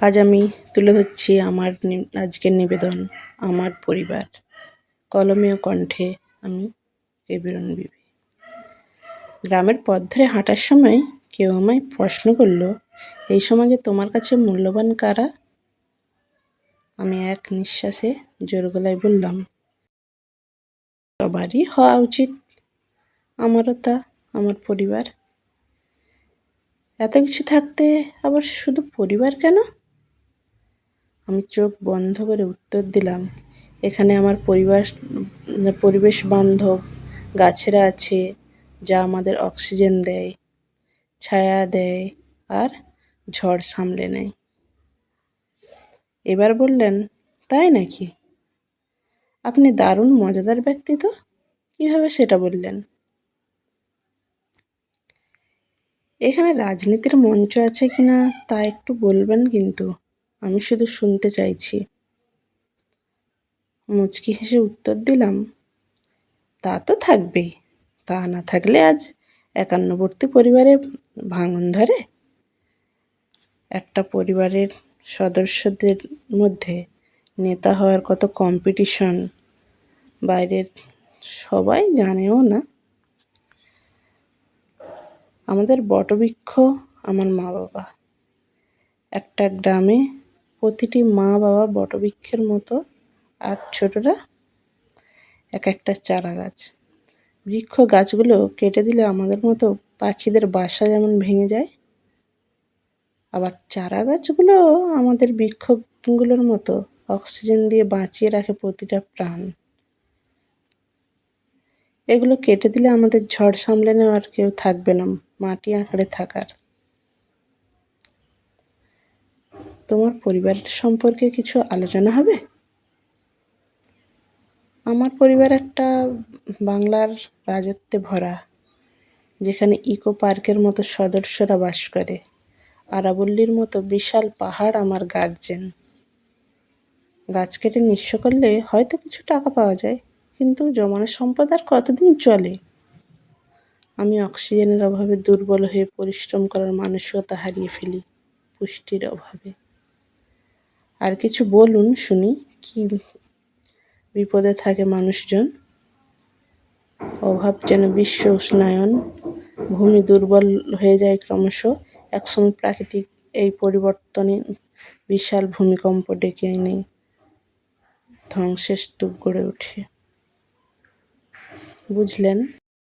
আজ আমি তুলে ধরছি আমার আজকের নিবেদন, আমার পরিবার। কলমে ও কণ্ঠে আমি কেবিরন বিবি। গ্রামের পথ ধরে হাঁটার সময় কেউ আমায় প্রশ্ন করল, এই সমাজে তোমার কাছে মূল্যবান কারা? আমি এক নিঃশ্বাসে জোর গলায় বললাম, সবারই হওয়া উচিত, আমারও তা, আমার পরিবার। এত কিছু থাকতে আবার শুধু পরিবার কেন? আমি চোখ বন্ধ করে উত্তর দিলাম, এখানে আমার পরিবেশ বান্ধব গাছেরা আছে, যা আমাদের অক্সিজেন দেয়, ছায়া দেয় আর ঝড় সামলে নেয়। এবার বললেন, তাই নাকি? আপনি দারুণ মজাদার ব্যক্তি তো, কীভাবে সেটা বললেন? এখানে রাজনীতির মঞ্চ আছে কিনা তা একটু বলবেন কিন্তু, আমি শুধু শুনতে চাইছি। মুচকি হেসে উত্তর দিলাম, তা তো থাকবেই, তা না থাকলে আজ 51টি পরিবারে ভাঙন ধরে। একটা পরিবারের সদস্যদের মধ্যে নেতা হওয়ার কত কম্পিটিশন বাইরের সবাই জানেও না। আমাদের বটবৃক্ষ আমার মা বাবা। একটা গ্রামে প্রতিটি মা বাবা বটবৃক্ষের মতো, আর ছোটরা এক একটা চারা গাছ। বৃক্ষ গাছগুলো কেটে দিলে আমাদের মতো পাখিদের বাসা যেমন ভেঙে যায়, আবার চারা গাছগুলো আমাদের বৃক্ষগুলোর মতো অক্সিজেন দিয়ে বাঁচিয়ে রাখে প্রতিটা প্রাণ। এগুলো কেটে দিলে আমাদের ঝড় সামলে নেওয়ার কেউ থাকবে না, মাটি আঁকড়ে থাকার। তোমার পরিবারের সম্পর্কে কিছু আলোচনা হবে? আমার পরিবার একটা বাংলার রাজত্বে ভরা, যেখানে ইকো পার্কের মতো সদস্যরা বাস করে। আরাবল্লীর মতো বিশাল পাহাড় আমার গার্জেন। গাছ কেটে নিঃস্ব করলে হয়তো কিছু টাকা পাওয়া যায়, কিন্তু জমানো সম্পদ আর কতদিন চলে? আমি অক্সিজেনের অভাবে দুর্বল হয়ে পরিশ্রম করার মানসিকতা হারিয়ে ফেলি, পুষ্টির অভাবে। আর কিছু বলুন শুনি, কি বিপদে থাকে মানুষজন? অভাব যেন বিশ্ব উষ্ণায়ন, ভূমি দুর্বল হয়ে যায় ক্রমশ। একসময় প্রাকৃতিক এই পরিবর্তনে বিশাল ভূমিকম্প ডেকে এনে ধ্বংসের স্তূপ গড়ে ওঠে। বুঝলেন?